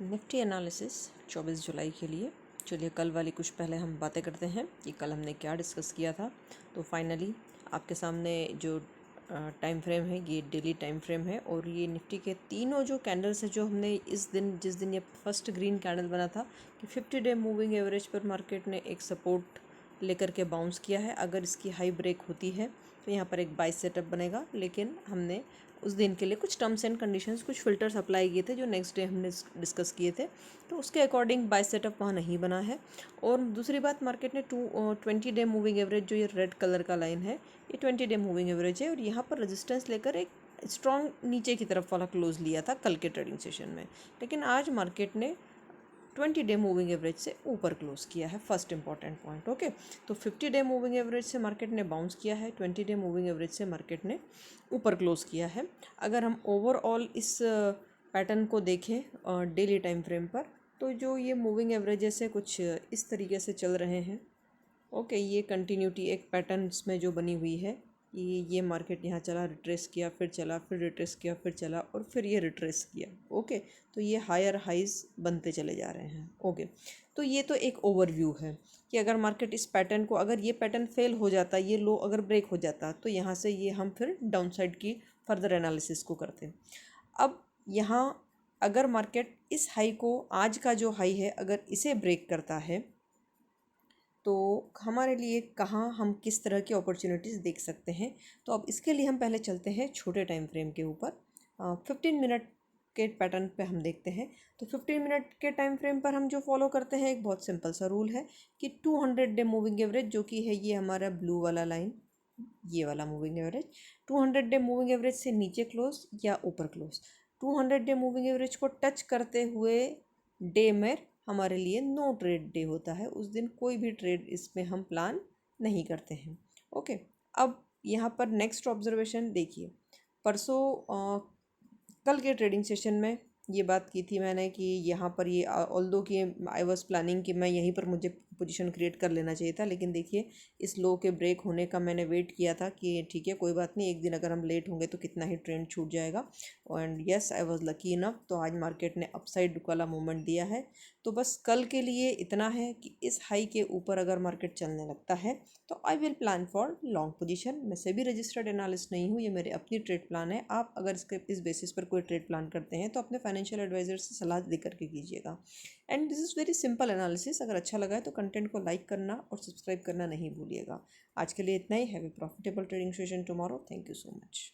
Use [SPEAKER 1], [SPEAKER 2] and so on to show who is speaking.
[SPEAKER 1] Nifty analysis 24 जुलाई के लिए। चलिए कल वाली कुछ पहले हम बातें करते हैं कि कल हमने क्या डिस्कस किया था। तो फाइनली आपके सामने जो टाइम फ्रेम है ये डेली टाइम फ्रेम है और ये निफ्टी के तीनों जो कैंडल्स है जो हमने इस दिन जिस दिन ये फर्स्ट ग्रीन कैंडल बना था कि 50 डे मूविंग एवरेज पर मार्केट ने एक सपोर्ट लेकर के बाउंस किया है। अगर इसकी हाई ब्रेक होती है तो यहाँ पर एक बाय सेटअप बनेगा, लेकिन हमने उस दिन के लिए कुछ टर्म्स एंड कंडीशंस, कुछ फिल्टर्स अप्लाई किए थे जो नेक्स्ट डे हमने डिस्कस किए थे, तो उसके अकॉर्डिंग बाय सेटअप वहाँ नहीं बना है। और दूसरी बात, मार्केट ने 20 डे मूविंग एवरेज, जो ये रेड कलर का लाइन है ये 20 डे मूविंग एवरेज है और यहाँ पर रेजिस्टेंस लेकर एक स्ट्रॉन्ग नीचे की तरफ वाला क्लोज लिया था कल के ट्रेडिंग सेशन में। लेकिन आज मार्केट ने 20 डे मूविंग एवरेज से ऊपर क्लोज किया है। First important point. ओके, तो 50 डे मूविंग एवरेज से मार्केट ने बाउंस किया है, 20 डे मूविंग एवरेज से मार्केट ने ऊपर क्लोज किया है। अगर हम ओवरऑल इस पैटर्न को देखें डेली टाइम फ्रेम पर, तो जो ये मूविंग एवरेजेस है कुछ इस तरीके से चल रहे हैं। ओके, ये कंटिन्यूटी एक पैटर्न में जो बनी हुई है, ये मार्केट यहाँ चला, रिट्रेस किया, फिर चला, फिर रिट्रेस किया, फिर चला और फिर ये रिट्रेस किया। ओके, तो ये हायर हाइज बनते चले जा रहे हैं। ओके, तो ये तो एक ओवरव्यू है कि अगर मार्केट इस पैटर्न को, अगर ये पैटर्न फेल हो जाता, ये लो अगर ब्रेक हो जाता, तो यहाँ से ये हम फिर डाउन साइड की फर्दर एनालिसिस को करते हैं। अब यहाँ अगर मार्केट इस हाई को, आज का जो हाई है, अगर इसे ब्रेक करता है तो हमारे लिए कहाँ हम किस तरह की अपॉर्चुनिटीज़ देख सकते हैं। तो अब इसके लिए हम पहले चलते हैं छोटे टाइम फ्रेम के ऊपर। 15 मिनट के पैटर्न पे हम देखते हैं। तो 15 मिनट के टाइम फ्रेम पर हम जो फॉलो करते हैं, एक बहुत सिंपल सा रूल है कि 200 डे मूविंग एवरेज, जो कि है ये हमारा ब्लू वाला लाइन, ये वाला moving average, 200 day moving average से नीचे क्लोज या ऊपर क्लोज, 200 डे मूविंग एवरेज को टच करते हुए डे में हमारे लिए नो ट्रेड डे होता है। उस दिन कोई भी ट्रेड इसमें हम प्लान नहीं करते हैं। ओके, अब यहाँ पर नेक्स्ट ऑब्जर्वेशन देखिए। परसों कल के ट्रेडिंग सेशन में ये बात की थी मैंने कि यहाँ पर ये ऑल्दो कि आई वाज प्लानिंग कि मैं यहीं पर मुझे पोजीशन क्रिएट कर लेना चाहिए था, लेकिन देखिए इस लो के ब्रेक होने का मैंने वेट किया था कि ठीक है कोई बात नहीं, एक दिन अगर हम लेट होंगे तो कितना ही ट्रेंड छूट जाएगा। And yes, I was lucky enough, तो आज मार्केट ने अपसाइड वाला मूवमेंट दिया है। तो बस कल के लिए इतना है कि इस हाई के ऊपर अगर मार्केट चलने लगता है तो I will plan for long position. मैं सेबी रजिस्टर्ड एनालिस्ट नहीं हूँ, ये मेरे अपनी ट्रेड प्लान है। आप अगर इस बेसिस पर कोई ट्रेड प्लान करते हैं तो अपने फाइनेंशियल एडवाइजर से सलाह दे करके कीजिएगा। And this is very simple analysis. अगर अच्छा लगा है तो कंटेंट को लाइक करना और सब्सक्राइब करना नहीं भूलिएगा। आज के लिए इतना ही। Have a profitable trading session tomorrow. Thank you so much.